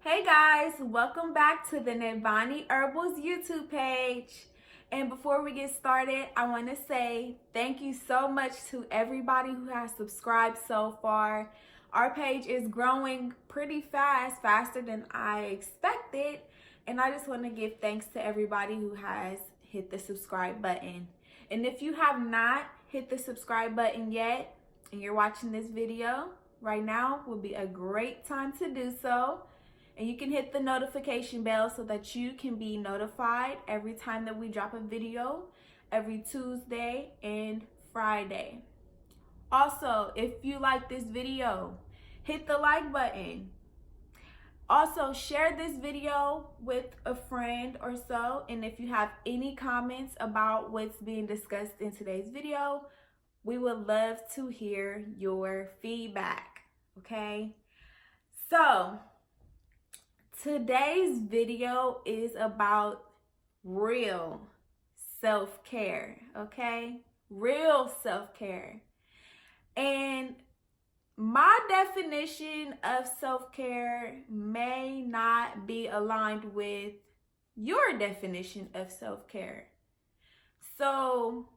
Hey guys, welcome back to the navoniherbals YouTube page. And before we get started, I want to say thank you so much to everybody who has subscribed so far. Our page is growing pretty fast, faster than I expected. And I just want to give thanks to everybody who has hit the subscribe button. And if you have not hit the subscribe button yet and you're watching this video right now, would be a great time to do so. And you can hit the notification bell so that you can be notified every time that we drop a video, every Tuesday and Friday. Also, if you like this video, hit the like button. Also, share this video with a friend or so. And if you have any comments about what's being discussed in today's video, we would love to hear your feedback, okay? So, today's video is about real self-care, okay? Real self-care. And my definition of self-care may not be aligned with your definition of self-care. So,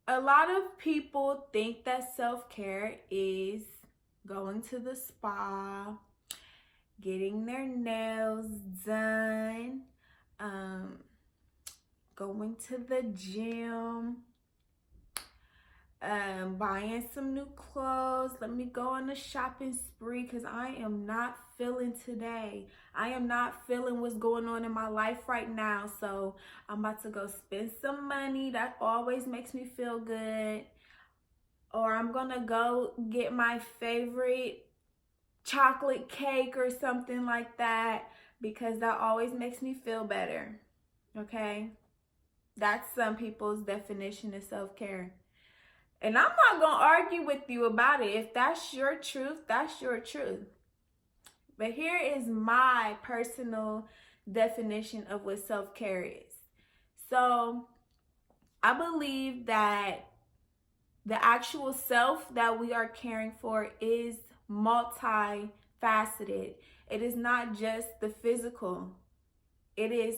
a lot of people think that self-care is going to the spa, getting their nails done, going to the gym, buying some new clothes. Let me go on a shopping spree because I am not feeling today. I am not feeling what's going on in my life right now. So I'm about to go spend some money. That always makes me feel good. Or I'm going to go get my favorite chocolate cake or something like that because that always makes me feel better, okay? That's some people's definition of self-care. And I'm not going to argue with you about it. If that's your truth, that's your truth. But here is my personal definition of what self-care is. So I believe that the actual self that we are caring for is multifaceted. It is not just the physical. It is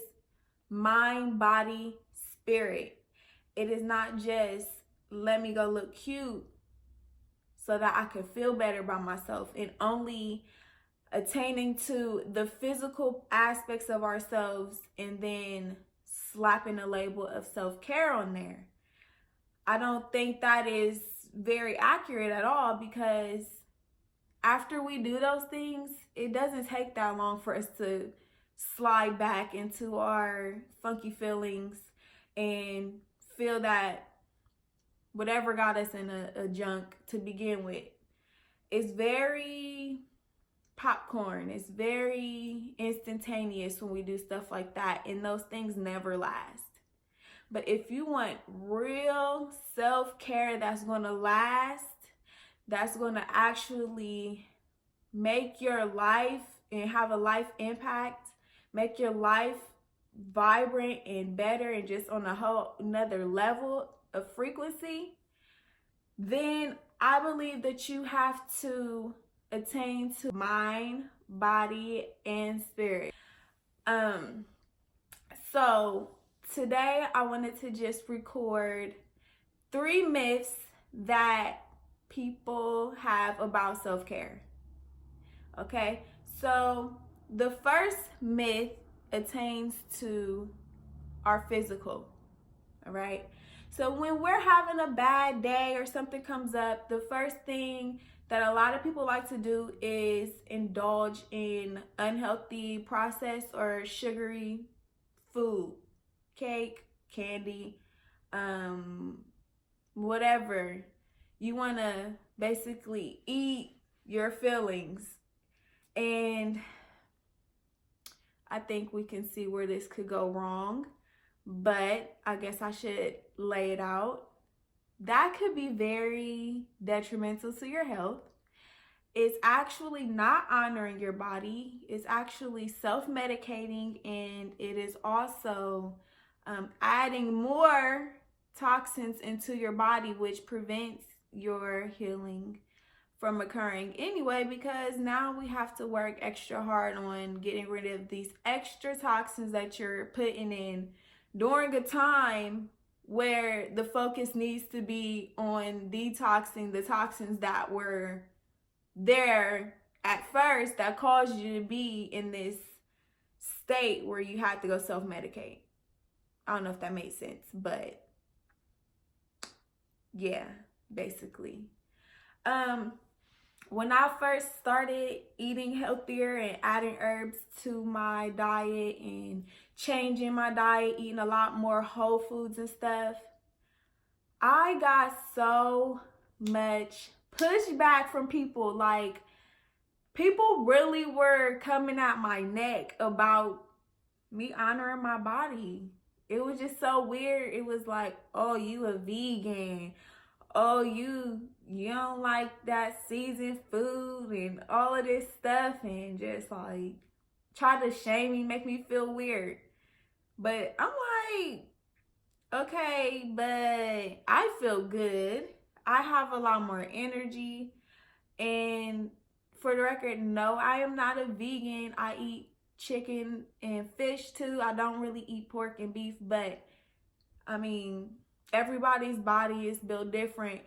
mind, body, spirit. It is not just let me go look cute so that I can feel better by myself and only attaining to the physical aspects of ourselves and then slapping a label of self-care on there. I don't think that is very accurate at all because after we do those things, it doesn't take that long for us to slide back into our funky feelings and feel that whatever got us in a junk to begin with is very popcorn. It's very instantaneous when we do stuff like that, and those things never last. But if you want real self-care that's going to last, that's going to actually make your life and have a life impact, make your life vibrant and better and just on a whole another level of frequency, then I believe that you have to attain to mind, body, and spirit. So today I wanted to just record 3 myths that people have about self-care. Okay, so the first myth attains to our physical. All right, so when we're having a bad day or something comes up, the first thing that a lot of people like to do is indulge in unhealthy processed or sugary food, cake, candy, whatever. You want to basically eat your feelings. And I think we can see where this could go wrong, but I guess I should lay it out. That could be very detrimental to your health. It's actually not honoring your body. It's actually self-medicating, and it is also adding more toxins into your body, which prevents your healing from occurring anyway, because now we have to work extra hard on getting rid of these extra toxins that you're putting in during a time where the focus needs to be on detoxing the toxins that were there at first that caused you to be in this state where you had to go self-medicate. I don't know if that made sense, but yeah, basically. When I first started eating healthier and adding herbs to my diet and changing my diet, eating a lot more whole foods and stuff, I got so much pushback from people. Like, people really were coming at my neck about me honoring my body. It was just so weird. It was like, oh, you a vegan. Oh, you don't like that seasoned food and all of this stuff, and just like try to shame me, make me feel weird. But I'm like, okay, but I feel good. I have a lot more energy. And for the record, no, I am not a vegan. I eat chicken and fish too. I don't really eat pork and beef, but I mean, everybody's body is built different.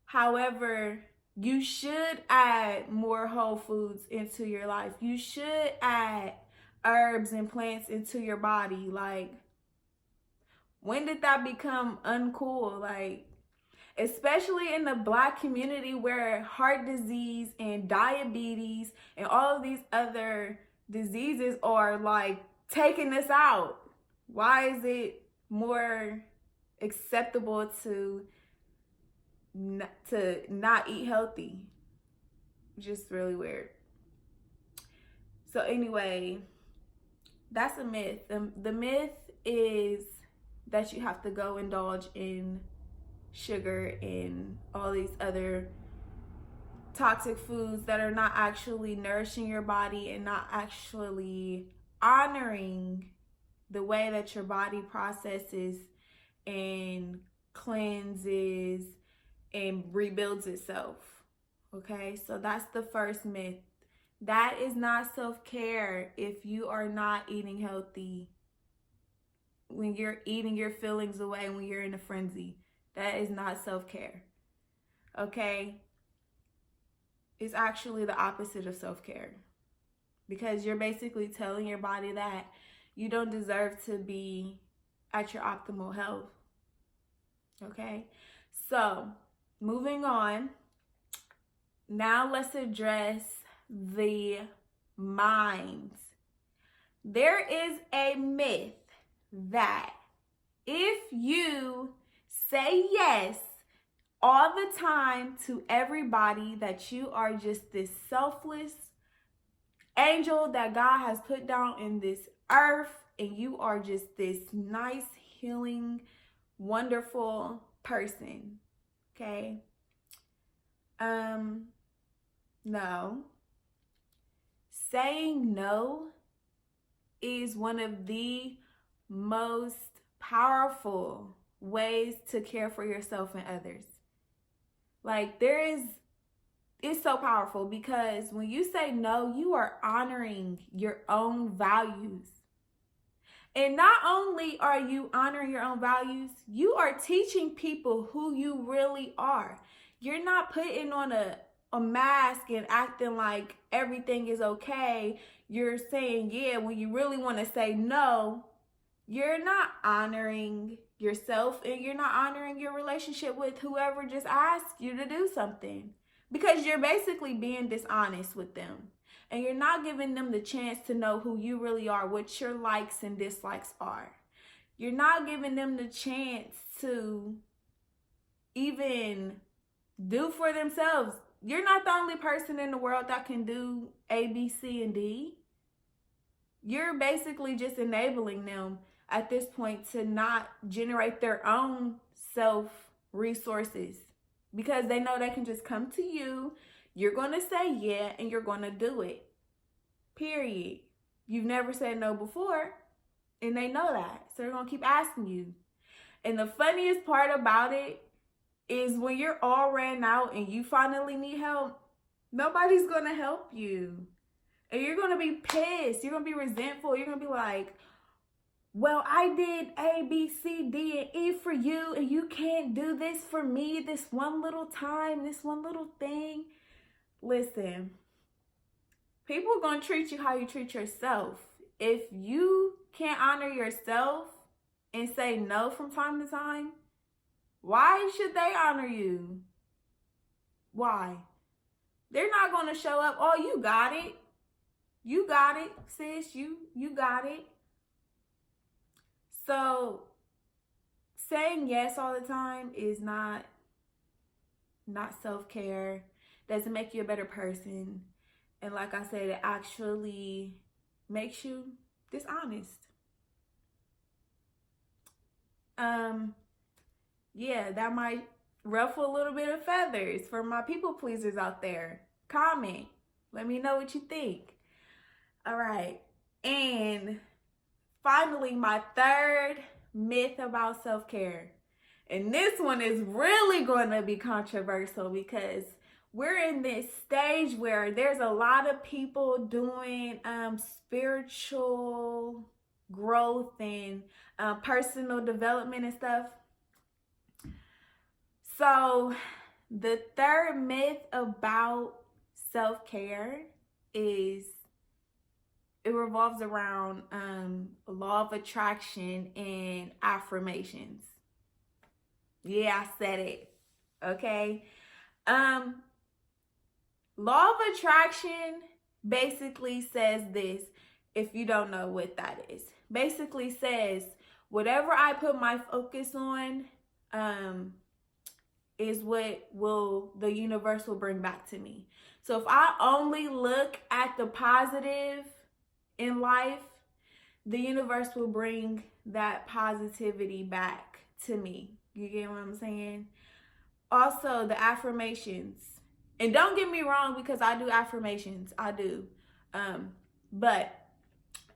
However, you should add more whole foods into your life. You should add herbs and plants into your body. Like, when did that become uncool? Like, especially in the Black community where heart disease and diabetes and all of these other diseases are like taking us out. Why is it more acceptable to not eat healthy? Just really weird. So anyway, that's a myth. The myth is that you have to go indulge in sugar and all these other toxic foods that are not actually nourishing your body and not actually honoring the way that your body processes and cleanses and rebuilds itself. Okay, so that's the first myth. That is not self-care if you are not eating healthy. When you're eating your feelings away, when you're in a frenzy, that is not self-care. Okay? It's actually the opposite of self-care, because you're basically telling your body that you don't deserve to be at your optimal health. Okay? So, moving on. Now let's address the mind. There is a myth that if you say yes all the time to everybody, that you are just this selfless angel that God has put down in this earth, and you are just this nice, healing, wonderful person. Okay? No. Saying no is one of the most powerful ways to care for yourself and others. Like, it's so powerful, because when you say no, you are honoring your own values. And not only are you honoring your own values, you are teaching people who you really are. You're not putting on a mask and acting like everything is okay. You're saying yeah when you really want to say no. You're not honoring yourself, and you're not honoring your relationship with whoever just asked you to do something, because you're basically being dishonest with them, and you're not giving them the chance to know who you really are, what your likes and dislikes are. You're not giving them the chance to even do for themselves. You're not the only person in the world that can do A, B, C, and D. You're basically just enabling them at this point to not generate their own self resources, because they know they can just come to you. You're going to say yeah, and you're going to do it. Period. You've never said no before, and they know that. So they're going to keep asking you. And the funniest part about it is when you're all ran out and you finally need help, Nobody's gonna help you. And you're gonna be pissed. You're gonna be resentful. You're gonna be like, well, I did A, B, C, D, and E for you, and you can't do this for me this one little time, this one little thing. Listen, people are gonna treat you how you treat yourself. If you can't honor yourself and say no from time to time, why should they honor you? Why? They're not gonna show up. Oh, you got it. You got it, sis. You got it. So saying yes all the time is not self-care. Doesn't make you a better person. And like I said, it actually makes you dishonest. Yeah, that might ruffle a little bit of feathers for my people pleasers out there. Comment. Let me know what you think. All right. And finally, my third myth about self-care. And this one is really going to be controversial because we're in this stage where there's a lot of people doing spiritual growth and personal development and stuff. So the third myth about self-care is it revolves around law of attraction and affirmations. Yeah, I said it. Okay. Law of attraction basically says this, if you don't know what that is. Basically says whatever I put my focus on is what the universe will bring back to me. So if I only look at the positive in life, the universe will bring that positivity back to me. You get what I'm saying? Also, the affirmations. And don't get me wrong, because I do affirmations. I do. But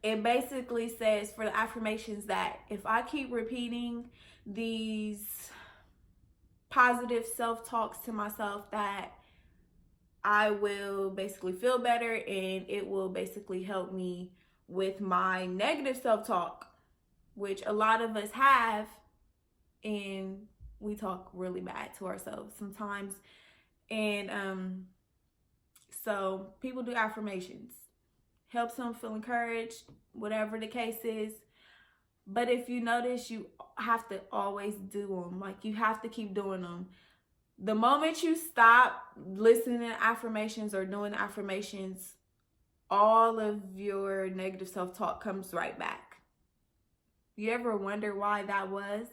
it basically says for the affirmations that if I keep repeating these positive self-talks to myself, that I will basically feel better and it will basically help me with my negative self-talk, which a lot of us have, and we talk really bad to ourselves sometimes. And so people do affirmations. Helps them feel encouraged, whatever the case is. But if you notice, you have to always do them. Like, you have to keep doing them. The moment you stop listening to affirmations or doing affirmations, all of your negative self-talk comes right back. You ever wonder why that was?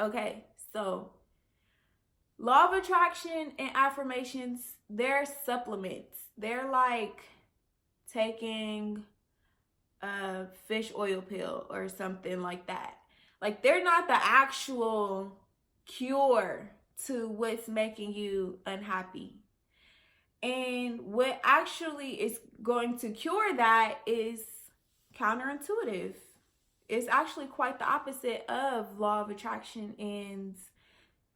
Okay, so law of attraction and affirmations, they're supplements. They're like taking a fish oil pill or something like that. Like, they're not the actual cure to what's making you unhappy. And what actually is going to cure that is counterintuitive. It's actually quite the opposite of law of attraction and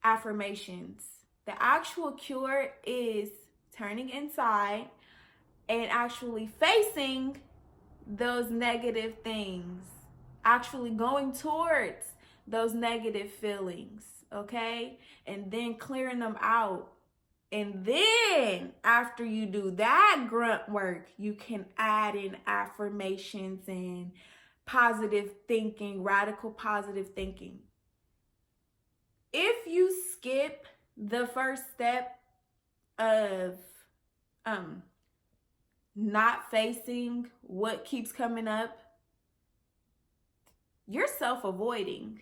affirmations. The actual cure is turning inside and actually facing those negative things, actually going towards those negative feelings, okay? And then clearing them out. And then after you do that grunt work, you can add in affirmations and positive thinking, radical positive thinking. If you skip the first step of not facing what keeps coming up, you're self-avoiding.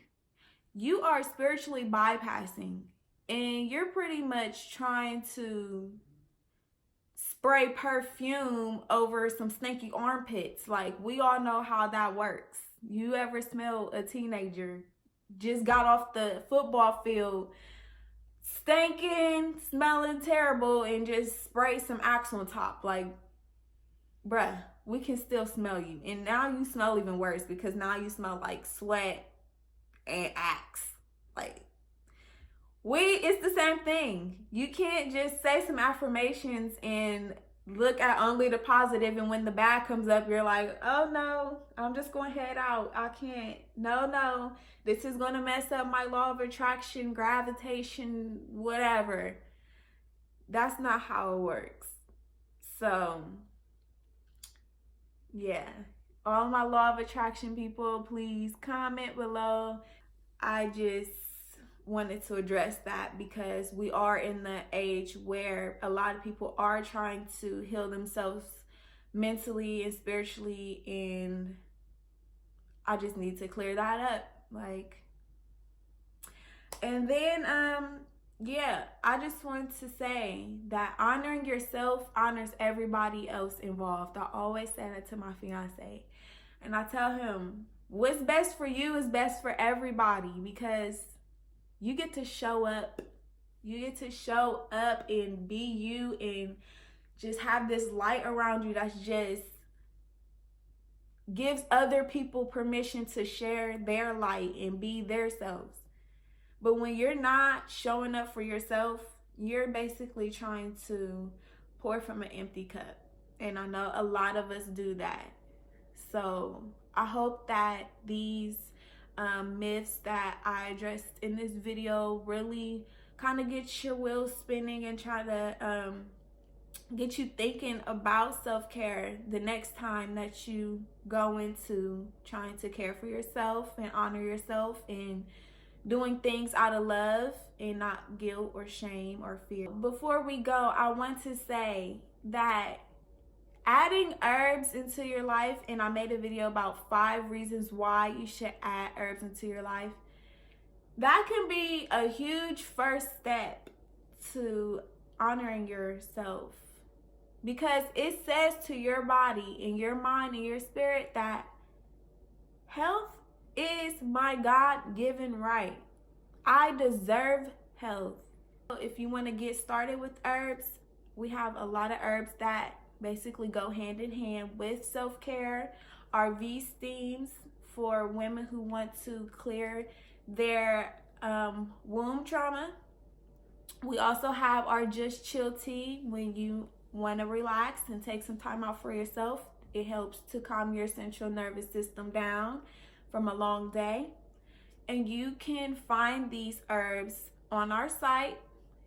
You are spiritually bypassing, and you're pretty much trying to spray perfume over some stinky armpits. Like, we all know how that works. You ever smell a teenager just got off the football field stinking, smelling terrible, and just spray some Axe on top? Like, bruh, we can still smell you. And now you smell even worse because now you smell like sweat and Axe. Like, It's the same thing. You can't just say some affirmations and look at only the positive, and when the bad comes up, you're like, oh no, I'm just going to head out. I can't. No, this is going to mess up my law of attraction, gravitation, whatever. That's not how it works. So, yeah. All my law of attraction people, please comment below. I just wanted to address that because we are in the age where a lot of people are trying to heal themselves mentally and spiritually, and I just need to clear that up. Like, and then yeah, I just wanted to say that honoring yourself honors everybody else involved. I always say that to my fiance, and I tell him what's best for you is best for everybody, because you get to show up. You get to show up and be you and just have this light around you that's just gives other people permission to share their light and be themselves. But when you're not showing up for yourself, you're basically trying to pour from an empty cup. And I know a lot of us do that. So I hope that these myths that I addressed in this video really kind of get your wheels spinning and try to get you thinking about self-care the next time that you go into trying to care for yourself and honor yourself and doing things out of love and not guilt or shame or fear. Before we go, I want to say that adding herbs into your life, and I made a video about 5 reasons why you should add herbs into your life, that can be a huge first step to honoring yourself, because it says to your body and your mind and your spirit that health is my God-given right. I deserve health. If you want to get started with herbs, we have a lot of herbs that basically go hand in hand with self-care. Our V steams for women who want to clear their womb trauma. We also have our Just Chill tea when you want to relax and take some time out for yourself. It helps to calm your central nervous system down from a long day. And you can find these herbs on our site,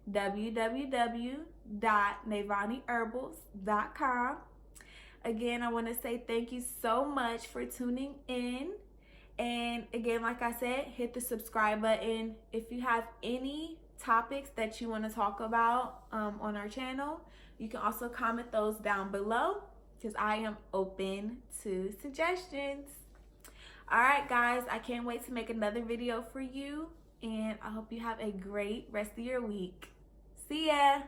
www.navoniherbals.com. Again, I want to say thank you so much for tuning in. And again, like I said, hit the subscribe button. If you have any topics that you want to talk about on our channel, you can also comment those down below, because I am open to suggestions. All right, guys, I can't wait to make another video for you, and I hope you have a great rest of your week. See ya.